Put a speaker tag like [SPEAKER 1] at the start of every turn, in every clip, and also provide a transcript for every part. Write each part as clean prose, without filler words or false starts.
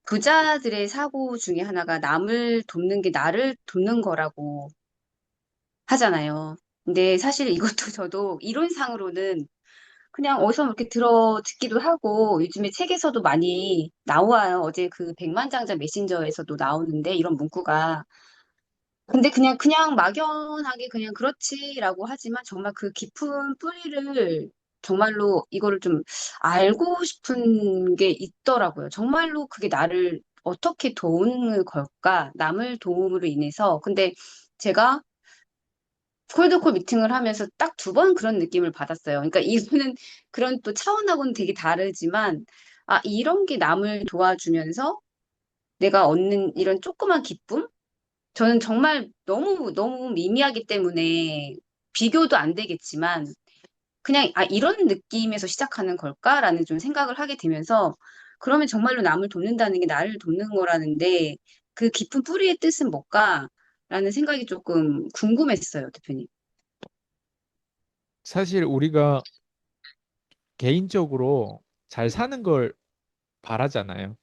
[SPEAKER 1] 부자들의 사고 중에 하나가 남을 돕는 게 나를 돕는 거라고 하잖아요. 근데 사실 이것도 저도 이론상으로는 그냥 어디서 이렇게 들어 듣기도 하고 요즘에 책에서도 많이 나와요. 어제 그 백만장자 메신저에서도 나오는데 이런 문구가. 근데 그냥 막연하게 그냥 그렇지라고 하지만 정말 그 깊은 뿌리를 정말로 이거를 좀 알고 싶은 게 있더라고요. 정말로 그게 나를 어떻게 도우는 걸까? 남을 도움으로 인해서. 근데 제가 콜드콜 미팅을 하면서 딱 두 번 그런 느낌을 받았어요. 그러니까 이거는 그런 또 차원하고는 되게 다르지만, 아, 이런 게 남을 도와주면서 내가 얻는 이런 조그만 기쁨? 저는 정말 너무 미미하기 때문에 비교도 안 되겠지만, 그냥, 아, 이런 느낌에서 시작하는 걸까라는 좀 생각을 하게 되면서, 그러면 정말로 남을 돕는다는 게 나를 돕는 거라는데, 그 깊은 뿌리의 뜻은 뭘까? 라는 생각이 조금 궁금했어요, 대표님.
[SPEAKER 2] 사실 우리가 개인적으로 잘 사는 걸 바라잖아요.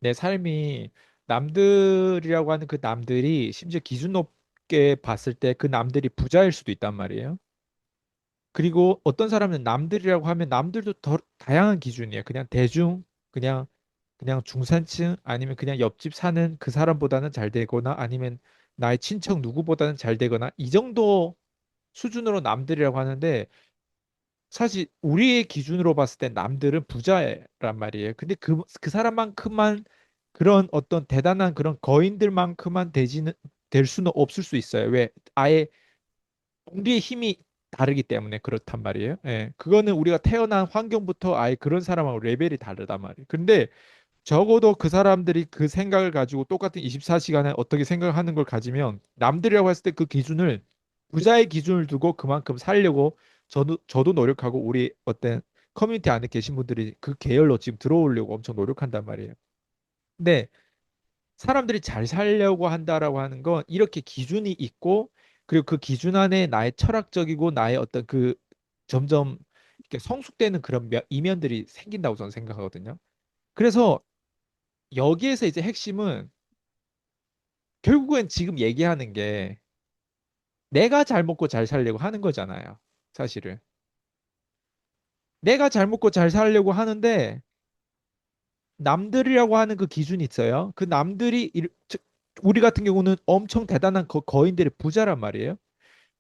[SPEAKER 2] 내 삶이 남들이라고 하는 그 남들이 심지어 기준 높게 봤을 때 그 남들이 부자일 수도 있단 말이에요. 그리고 어떤 사람은 남들이라고 하면 남들도 더 다양한 기준이에요. 그냥 대중, 그냥 중산층 아니면 그냥 옆집 사는 그 사람보다는 잘 되거나 아니면 나의 친척 누구보다는 잘 되거나 이 정도 수준으로 남들이라고 하는데 사실 우리의 기준으로 봤을 때 남들은 부자란 말이에요. 근데 그 사람만큼만 그런 어떤 대단한 그런 거인들만큼만 될 수는 없을 수 있어요. 왜? 아예 우리의 힘이 다르기 때문에 그렇단 말이에요. 예. 그거는 우리가 태어난 환경부터 아예 그런 사람하고 레벨이 다르단 말이에요. 근데 적어도 그 사람들이 그 생각을 가지고 똑같은 24시간에 어떻게 생각하는 걸 가지면 남들이라고 했을 때 그 기준을 부자의 기준을 두고 그만큼 살려고 저도 노력하고 우리 어떤 커뮤니티 안에 계신 분들이 그 계열로 지금 들어오려고 엄청 노력한단 말이에요. 근데 사람들이 잘 살려고 한다라고 하는 건 이렇게 기준이 있고 그리고 그 기준 안에 나의 철학적이고 나의 어떤 그 점점 이렇게 성숙되는 그런 이면들이 생긴다고 저는 생각하거든요. 그래서 여기에서 이제 핵심은 결국엔 지금 얘기하는 게 내가 잘 먹고 잘 살려고 하는 거잖아요. 사실은. 내가 잘 먹고 잘 살려고 하는데 남들이라고 하는 그 기준이 있어요. 그 남들이 우리 같은 경우는 엄청 대단한 거인들의 부자란 말이에요.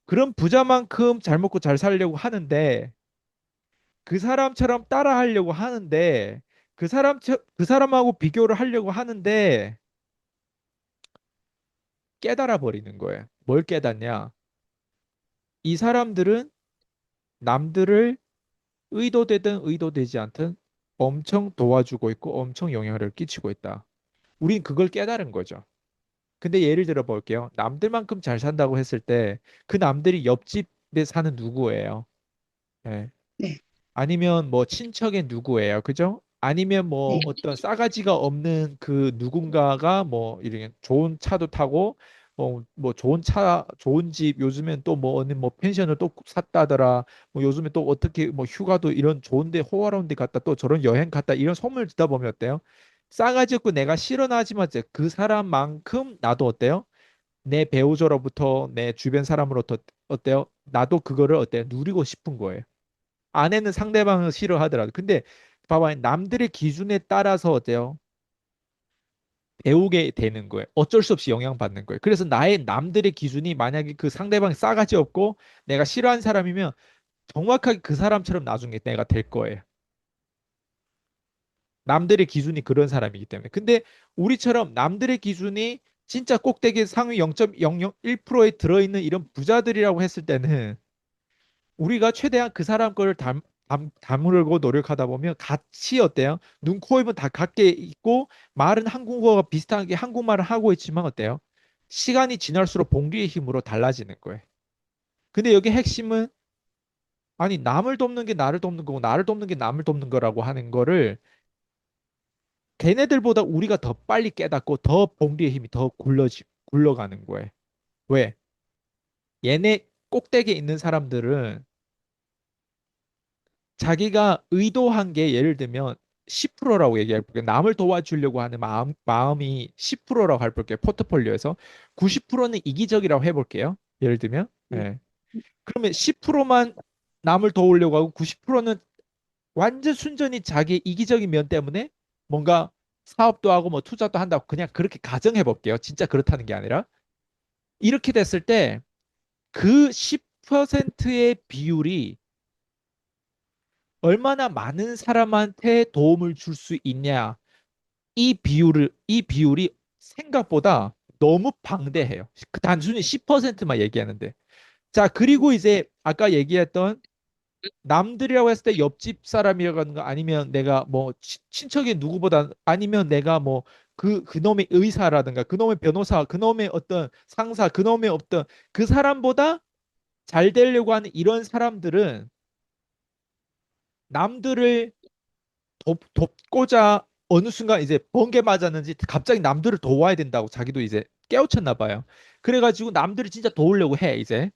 [SPEAKER 2] 그런 부자만큼 잘 먹고 잘 살려고 하는데 그 사람처럼 따라 하려고 하는데 그 사람하고 비교를 하려고 하는데 깨달아 버리는 거예요. 뭘 깨닫냐? 이 사람들은 남들을 의도되든 의도되지 않든 엄청 도와주고 있고 엄청 영향을 끼치고 있다. 우린 그걸 깨달은 거죠. 근데 예를 들어 볼게요. 남들만큼 잘 산다고 했을 때 그 남들이 옆집에 사는 누구예요? 예.
[SPEAKER 1] 네,
[SPEAKER 2] 아니면 뭐 친척의 누구예요? 그죠? 아니면 뭐
[SPEAKER 1] 네,
[SPEAKER 2] 어떤 싸가지가 없는 그 누군가가 뭐 이렇게 좋은 차도 타고 뭐 좋은 차, 좋은 집 요즘엔 또 뭐 어느 뭐 펜션을 또 샀다더라. 뭐 요즘에 또 어떻게 뭐 휴가도 이런 좋은데 호화로운 데 갔다 또 저런 여행 갔다 이런 소문을 듣다 보면 어때요? 싸가지 없고 내가 싫어하지만 이제 그 사람만큼 나도 어때요? 내 배우자로부터 내 주변 사람으로부터 어때요? 나도 그거를 어때요? 누리고 싶은 거예요. 아내는 상대방을 싫어하더라도. 근데 봐봐요. 남들의 기준에 따라서 어때요? 배우게 되는 거예요. 어쩔 수 없이 영향받는 거예요. 그래서 나의 남들의 기준이 만약에 그 상대방이 싸가지 없고 내가 싫어하는 사람이면 정확하게 그 사람처럼 나중에 내가 될 거예요. 남들의 기준이 그런 사람이기 때문에. 근데 우리처럼 남들의 기준이 진짜 꼭대기 상위 0.001%에 들어있는 이런 부자들이라고 했을 때는 우리가 최대한 그 사람 거를 담으려고 노력하다 보면 같이 어때요? 눈, 코, 입은 다 같게 있고 말은 한국어가 비슷하게 한국말을 하고 있지만 어때요? 시간이 지날수록 봉기의 힘으로 달라지는 거예요. 근데 여기 핵심은 아니 남을 돕는 게 나를 돕는 거고 나를 돕는 게 남을 돕는 거라고 하는 거를 걔네들보다 우리가 더 빨리 깨닫고 더 봉기의 힘이 더 굴러가는 거예요. 왜? 얘네 꼭대기에 있는 사람들은 자기가 의도한 게 예를 들면 10%라고 얘기해 볼게요. 남을 도와주려고 하는 마음이 10%라고 할 볼게요. 포트폴리오에서 90%는 이기적이라고 해볼게요. 예를 들면,
[SPEAKER 1] 네.
[SPEAKER 2] 예. 그러면 10%만 남을 도우려고 하고 90%는 완전 순전히 자기의 이기적인 면 때문에 뭔가 사업도 하고 뭐 투자도 한다고 그냥 그렇게 가정해 볼게요. 진짜 그렇다는 게 아니라 이렇게 됐을 때 그 10%의 비율이 얼마나 많은 사람한테 도움을 줄 수 있냐. 이 비율이 생각보다 너무 방대해요. 단순히 10%만 얘기하는데. 자, 그리고 이제 아까 얘기했던 남들이라고 했을 때 옆집 사람이라고 하는 거 아니면 내가 뭐 친척의 누구보다 아니면 내가 뭐 그놈의 의사라든가 그놈의 변호사 그놈의 어떤 상사 그놈의 어떤 그 사람보다 잘 되려고 하는 이런 사람들은 남들을 돕고자 어느 순간 이제 번개 맞았는지 갑자기 남들을 도와야 된다고 자기도 이제 깨우쳤나 봐요. 그래가지고 남들을 진짜 도우려고 해 이제.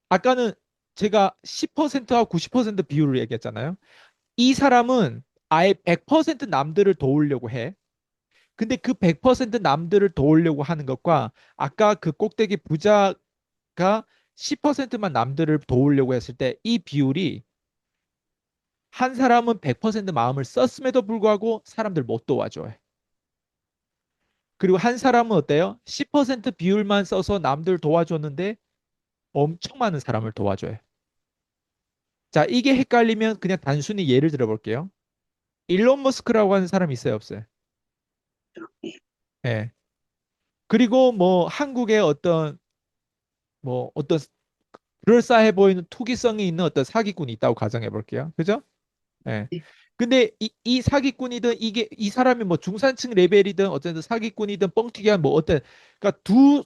[SPEAKER 2] 아까는 제가 10%하고 90% 비율을 얘기했잖아요. 이 사람은 아예 100% 남들을 도우려고 해. 근데 그 100% 남들을 도우려고 하는 것과 아까 그 꼭대기 부자가 10%만 남들을 도우려고 했을 때 이 비율이 한 사람은 100% 마음을 썼음에도 불구하고 사람들 못 도와줘요. 그리고 한 사람은 어때요? 10% 비율만 써서 남들 도와줬는데 엄청 많은 사람을 도와줘요. 자, 이게 헷갈리면 그냥 단순히 예를 들어볼게요. 일론 머스크라고 하는 사람이 있어요, 없어요?
[SPEAKER 1] 네.
[SPEAKER 2] 예. 그리고 뭐 한국의 어떤 그럴싸해 보이는 투기성이 있는 어떤 사기꾼이 있다고 가정해 볼게요. 그죠? 예.
[SPEAKER 1] 네.
[SPEAKER 2] 근데 이 사기꾼이든 이게 이 사람이 뭐 중산층 레벨이든 어쨌든 사기꾼이든 뻥튀기한 뭐 어떤 그러니까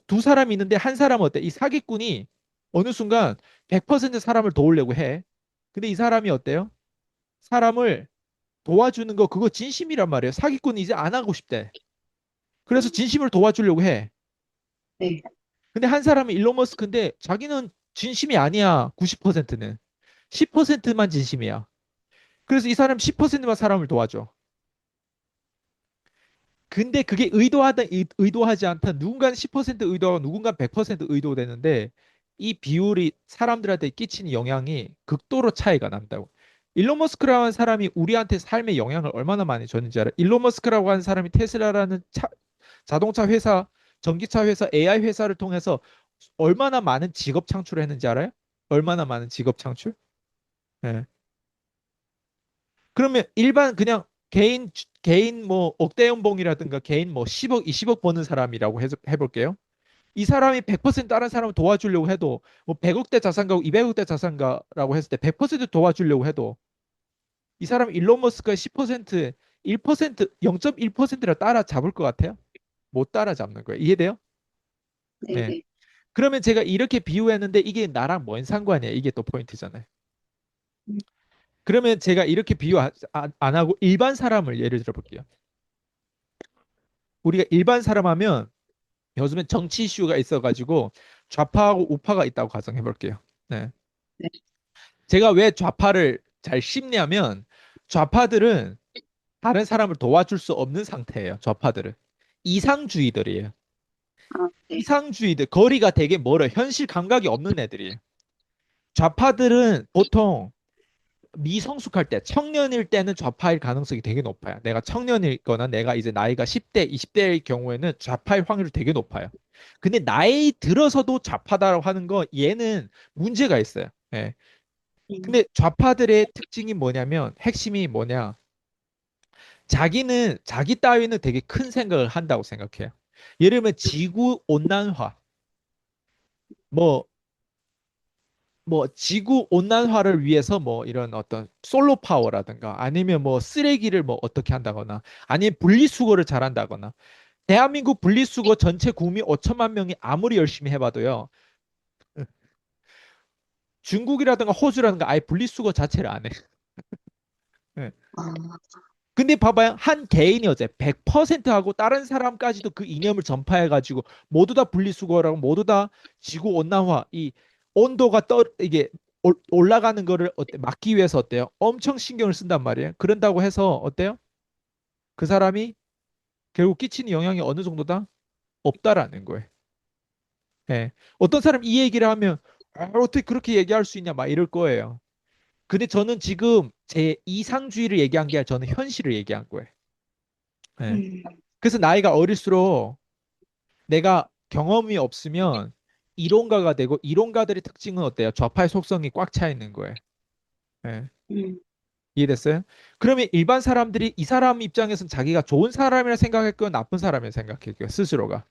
[SPEAKER 2] 두 사람이 있는데 한 사람은 어때? 이 사기꾼이 어느 순간 100% 사람을 도우려고 해. 근데 이 사람이 어때요? 사람을 도와주는 거 그거 진심이란 말이에요. 사기꾼이 이제 안 하고 싶대. 그래서 진심을 도와주려고 해.
[SPEAKER 1] 네.
[SPEAKER 2] 근데 한 사람은 일론 머스크인데 자기는 진심이 아니야. 90%는. 10%만 진심이야. 그래서 이 사람 10%만 사람을 도와줘. 근데 그게 의도하든 의도하지 않든 누군가는 10% 의도하고 누군가는 100% 의도되는데 이 비율이 사람들한테 끼치는 영향이 극도로 차이가 난다고. 일론 머스크라는 사람이 우리한테 삶에 영향을 얼마나 많이 줬는지 알아? 일론 머스크라고 하는 사람이 테슬라라는 자동차 회사, 전기차 회사, AI 회사를 통해서 얼마나 많은 직업 창출을 했는지 알아요? 얼마나 많은 직업 창출? 예. 그러면 일반 그냥 개인 뭐 억대 연봉이라든가 개인 뭐 10억, 20억 버는 사람이라고 해볼게요. 이 사람이 100% 다른 사람을 도와주려고 해도 뭐 100억대 자산가고 200억대 자산가라고 했을 때 100% 도와주려고 해도 이 사람 일론 머스크가 10% 1% 0.1%를 따라잡을 것 같아요? 못 따라잡는 거예요. 이해돼요?
[SPEAKER 1] 네.
[SPEAKER 2] 네.
[SPEAKER 1] 네.
[SPEAKER 2] 그러면 제가 이렇게 비유했는데 이게 나랑 뭔 상관이에요? 이게 또 포인트잖아요.
[SPEAKER 1] 음.
[SPEAKER 2] 그러면 제가 이렇게 비유 안 하고 일반 사람을 예를 들어 볼게요. 우리가 일반 사람 하면 요즘에 정치 이슈가 있어가지고 좌파하고 우파가 있다고 가정해 볼게요. 네.
[SPEAKER 1] 네.
[SPEAKER 2] 제가 왜 좌파를 잘 씹냐면 좌파들은 다른 사람을 도와줄 수 없는 상태예요. 좌파들은 이상주의들이에요.
[SPEAKER 1] 아, 네.
[SPEAKER 2] 이상주의들 거리가 되게 멀어. 현실 감각이 없는 애들이에요. 좌파들은 보통 미성숙할 때, 청년일 때는 좌파일 가능성이 되게 높아요. 내가 청년이거나 내가 이제 나이가 10대, 20대일 경우에는 좌파일 확률이 되게 높아요. 근데 나이 들어서도 좌파다라고 하는 거 얘는 문제가 있어요. 예.
[SPEAKER 1] 음.
[SPEAKER 2] 근데 좌파들의 특징이 뭐냐면 핵심이 뭐냐? 자기는 자기 따위는 되게 큰 생각을 한다고 생각해요. 예를 들면 지구 온난화, 뭐 지구 온난화를 위해서 뭐 이런 어떤 솔로 파워라든가 아니면 뭐 쓰레기를 뭐 어떻게 한다거나 아니면 분리수거를 잘한다거나 대한민국 분리수거 전체 국민 5천만 명이 아무리 열심히 해봐도요 중국이라든가 호주라든가 아예 분리수거 자체를 안 해. 예.
[SPEAKER 1] 아,
[SPEAKER 2] 근데 봐봐요. 한 개인이 어제 100% 하고 다른 사람까지도 그 이념을 전파해가지고 모두 다 분리수거라고 모두 다 지구 온난화 이 온도가 이게 올라가는 거를 막기 위해서 어때요? 엄청 신경을 쓴단 말이에요. 그런다고 해서 어때요? 그 사람이 결국 끼치는 영향이 어느 정도다? 없다라는 거예요. 예. 어떤 사람 이 얘기를 하면 어떻게 그렇게 얘기할 수 있냐 막 이럴 거예요. 근데 저는 지금 제 이상주의를 얘기한 게 아니라 저는 현실을 얘기한 거예요. 예.
[SPEAKER 1] 음,
[SPEAKER 2] 그래서 나이가 어릴수록 내가 경험이 없으면 이론가가 되고 이론가들의 특징은 어때요? 좌파의 속성이 꽉 차 있는 거예요. 예.
[SPEAKER 1] 음,
[SPEAKER 2] 이해됐어요? 그러면 일반 사람들이 이 사람 입장에서는 자기가 좋은 사람이라 생각했고요, 나쁜 사람이라 생각했고요, 스스로가.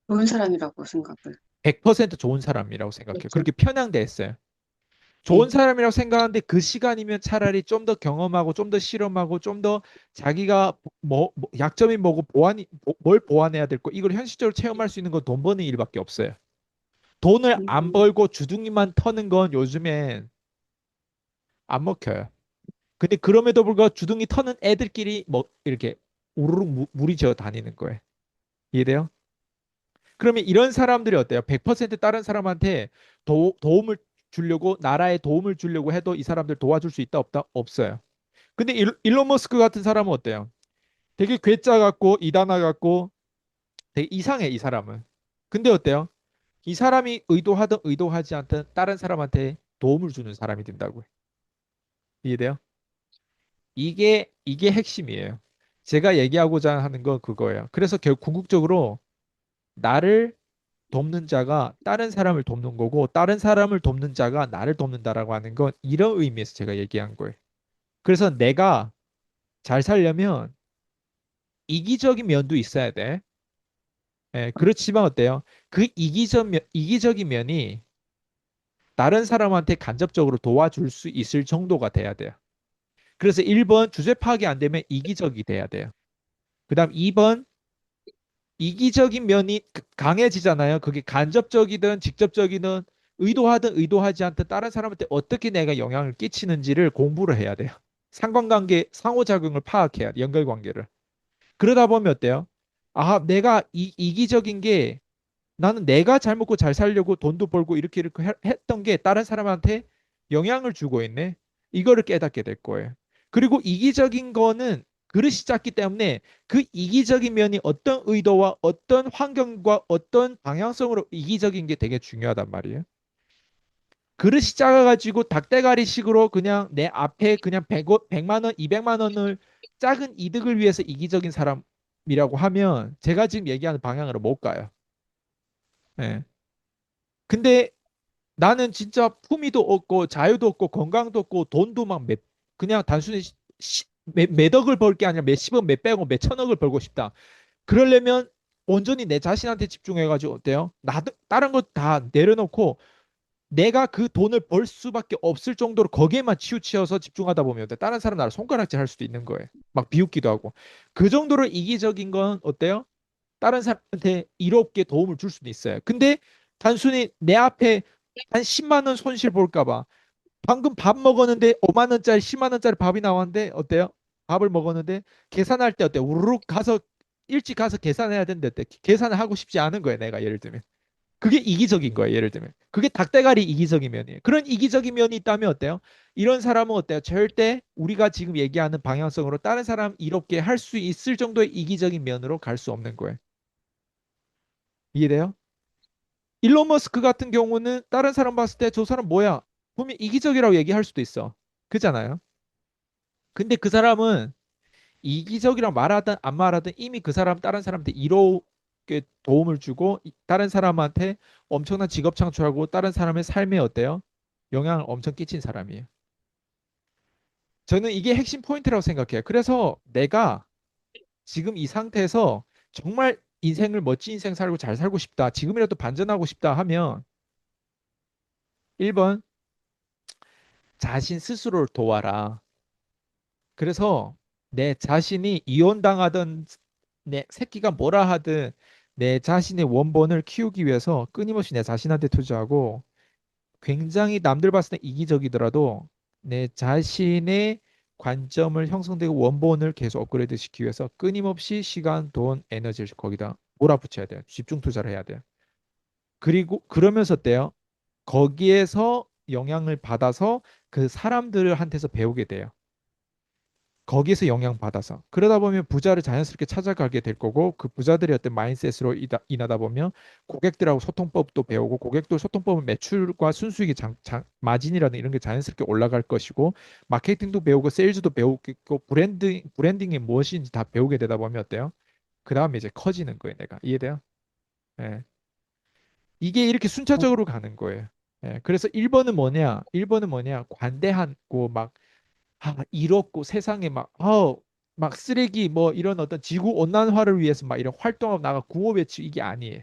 [SPEAKER 1] 좋은 사람이라고 생각을.
[SPEAKER 2] 100% 좋은 사람이라고 생각해요.
[SPEAKER 1] 했죠.
[SPEAKER 2] 그렇게 편향됐어요. 좋은
[SPEAKER 1] 네.
[SPEAKER 2] 사람이라고 생각하는데 그 시간이면 차라리 좀 더 경험하고 좀 더 실험하고 좀 더 자기가 약점이 뭐고 뭘 보완해야 될 거 이걸 현실적으로 체험할 수 있는 건 돈 버는 일밖에 없어요. 돈을 안
[SPEAKER 1] 음,
[SPEAKER 2] 벌고 주둥이만 터는 건 요즘엔 안 먹혀요. 근데 그럼에도 불구하고 주둥이 터는 애들끼리 뭐 이렇게 우르르 무리지어 다니는 거예요. 이해돼요? 그러면 이런 사람들이 어때요? 100% 다른 사람한테 도움을 주려고 나라에 도움을 주려고 해도 이 사람들 도와줄 수 있다 없다? 없어요. 근데 일론 머스크 같은 사람은 어때요? 되게 괴짜 같고 이단아 같고 되게 이상해 이 사람은. 근데 어때요? 이 사람이 의도하든 의도하지 않든 다른 사람한테 도움을 주는 사람이 된다고요. 이해돼요? 이게 핵심이에요. 제가 얘기하고자 하는 건 그거예요. 그래서 결국 궁극적으로 나를 돕는 자가 다른 사람을 돕는 거고 다른 사람을 돕는 자가 나를 돕는다라고 하는 건 이런 의미에서 제가 얘기한 거예요. 그래서 내가 잘 살려면 이기적인 면도 있어야 돼. 예, 그렇지만 어때요? 그 이기적인 면이 다른 사람한테 간접적으로 도와줄 수 있을 정도가 돼야 돼요. 그래서 1번 주제 파악이 안 되면 이기적이 돼야 돼요. 그다음 2번 이기적인 면이 강해지잖아요. 그게 간접적이든 직접적이든 의도하든 의도하지 않든 다른 사람한테 어떻게 내가 영향을 끼치는지를 공부를 해야 돼요. 상관관계, 상호작용을 파악해야 돼, 연결관계를. 그러다 보면 어때요? 아, 내가 이기적인 게 나는 내가 잘 먹고 잘 살려고 돈도 벌고 이렇게 했던 게 다른 사람한테 영향을 주고 있네. 이거를 깨닫게 될 거예요. 그리고 이기적인 거는 그릇이 작기 때문에 그 이기적인 면이 어떤 의도와 어떤 환경과 어떤 방향성으로 이기적인 게 되게 중요하단 말이에요. 그릇이 작아가지고 닭대가리식으로 그냥 내 앞에 그냥 100만 원, 200만 원을 작은 이득을 위해서 이기적인 사람이라고 하면 제가 지금 얘기하는 방향으로 못 가요. 예. 근데 나는 진짜 품위도 없고 자유도 없고 건강도 없고 돈도 막 그냥 단순히 몇 억을 벌 게 아니라 몇십억, 몇백억, 몇천억을 벌고 싶다. 그러려면 온전히 내 자신한테 집중해가지고 어때요? 다른 거 다 내려놓고 내가 그 돈을 벌 수밖에 없을 정도로 거기에만 치우치어서 집중하다 보면 어때? 다른 사람 나를 손가락질 할 수도 있는 거예요. 막 비웃기도 하고. 그 정도로 이기적인 건 어때요? 다른 사람한테 이롭게 도움을 줄 수도 있어요. 근데 단순히 내 앞에 한 10만 원 손실 볼까 봐 방금 밥 먹었는데 5만 원짜리 10만 원짜리 밥이 나왔는데 어때요? 밥을 먹었는데 계산할 때 어때요? 우르륵 가서 일찍 가서 계산해야 되는데 어때? 계산을 하고 싶지 않은 거예요. 내가 예를 들면. 그게 이기적인 거예요. 예를 들면. 그게 닭대가리 이기적인 면이에요. 그런 이기적인 면이 있다면 어때요? 이런 사람은 어때요? 절대 우리가 지금 얘기하는 방향성으로 다른 사람 이롭게 할 수 있을 정도의 이기적인 면으로 갈 수 없는 거예요. 이해돼요? 일론 머스크 같은 경우는 다른 사람 봤을 때 저 사람 뭐야? 분명 이기적이라고 얘기할 수도 있어. 그잖아요. 근데 그 사람은 이기적이라고 말하든 안 말하든 이미 그 사람 다른 사람한테 이롭게 도움을 주고 다른 사람한테 엄청난 직업 창출하고 다른 사람의 삶에 어때요? 영향을 엄청 끼친 사람이에요. 저는 이게 핵심 포인트라고 생각해요. 그래서 내가 지금 이 상태에서 정말 인생을 멋진 인생 살고 잘 살고 싶다. 지금이라도 반전하고 싶다 하면 1번 자신 스스로를 도와라. 그래서 내 자신이 이혼당하던 내 새끼가 뭐라 하든 내 자신의 원본을 키우기 위해서 끊임없이 내 자신한테 투자하고 굉장히 남들 봤을 때 이기적이더라도 내 자신의 관점을 형성되고 원본을 계속 업그레이드 시키기 위해서 끊임없이 시간, 돈, 에너지를 거기다 몰아붙여야 돼요. 집중 투자를 해야 돼요. 그리고 그러면서 어때요? 거기에서 영향을 받아서 그 사람들한테서 배우게 돼요. 거기에서 영향받아서. 그러다 보면 부자를 자연스럽게 찾아가게 될 거고, 그 부자들의 어떤 마인셋으로 인하다 보면 고객들하고 소통법도 배우고, 고객도 소통법은 매출과 순수익이 마진이라든 이런 게 자연스럽게 올라갈 것이고, 마케팅도 배우고, 세일즈도 배우고, 브랜딩이 무엇인지 다 배우게 되다 보면 어때요? 그 다음에 이제 커지는 거예요, 내가. 이해돼요? 예. 이게 이렇게
[SPEAKER 1] 어,
[SPEAKER 2] 순차적으로 가는 거예요. 예. 그래서 1번은 뭐냐? 1번은 뭐냐? 관대하고 막 이롭고 세상에 막 쓰레기 뭐 이런 어떤 지구 온난화를 위해서 막 이런 활동하고 나가 구호 외치 이게 아니에요.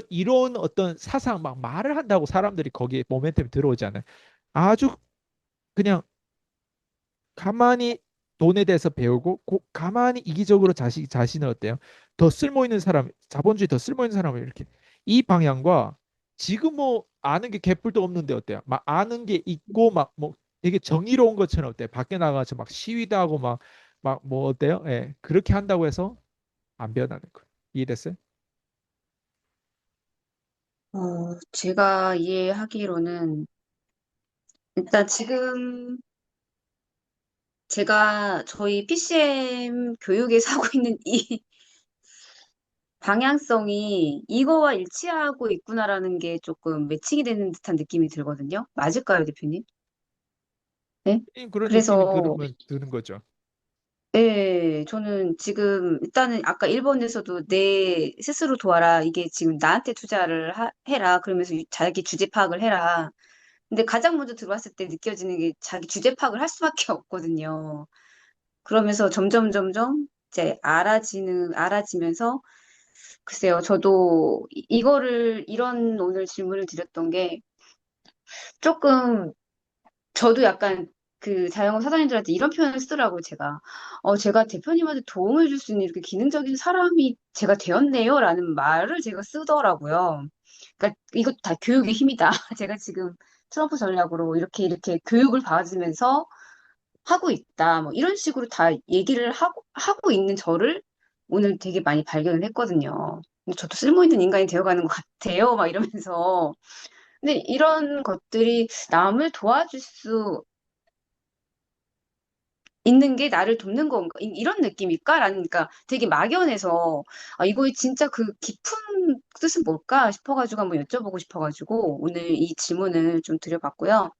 [SPEAKER 2] 이런 어떤 사상 막 말을 한다고 사람들이 거기에 모멘텀이 들어오지 않아요. 아주 그냥 가만히 돈에 대해서 배우고 가만히 이기적으로 자신을 어때요? 더 쓸모 있는 사람, 자본주의 더 쓸모 있는 사람을 이렇게 이 방향과 지금 뭐 아는 게 개뿔도 없는데 어때요? 막 아는 게 있고 막 뭐 되게 정의로운 것처럼 어때요? 밖에 나가서 막 시위도 하고 막 뭐 어때요? 예. 그렇게 한다고 해서 안 변하는 거예요. 이해됐어요?
[SPEAKER 1] 제가 이해하기로는 일단 지금 제가 저희 PCM 교육에서 하고 있는 이 방향성이 이거와 일치하고 있구나라는 게 조금 매칭이 되는 듯한 느낌이 들거든요. 맞을까요, 대표님? 네?
[SPEAKER 2] 그런 느낌이
[SPEAKER 1] 그래서
[SPEAKER 2] 들으면 드는 거죠.
[SPEAKER 1] 네, 저는 지금 일단은 아까 일본에서도 내 스스로 도와라. 이게 지금 나한테 투자를 해라. 그러면서 자기 주제 파악을 해라. 근데 가장 먼저 들어왔을 때 느껴지는 게 자기 주제 파악을 할 수밖에 없거든요. 그러면서 점점 이제 알아지면서 글쎄요, 저도 이런 오늘 질문을 드렸던 게 조금 저도 약간 그 자영업 사장님들한테 이런 표현을 쓰더라고요, 제가. 제가 대표님한테 도움을 줄 수 있는 이렇게 기능적인 사람이 제가 되었네요, 라는 말을 제가 쓰더라고요. 그러니까 이것도 다 교육의 힘이다. 제가 지금 트럼프 전략으로 이렇게 교육을 받으면서 하고 있다. 뭐 이런 식으로 다 얘기를 하고 있는 저를 오늘 되게 많이 발견을 했거든요. 근데 저도 쓸모있는 인간이 되어가는 것 같아요. 막 이러면서. 근데 이런 것들이 남을 도와줄 수 있는 게 나를 돕는 건가? 이런 느낌일까? 라는, 그러니까 되게 막연해서, 이거의 진짜 그 깊은 뜻은 뭘까 싶어가지고 한번 여쭤보고 싶어가지고 오늘 이 질문을 좀 드려봤고요.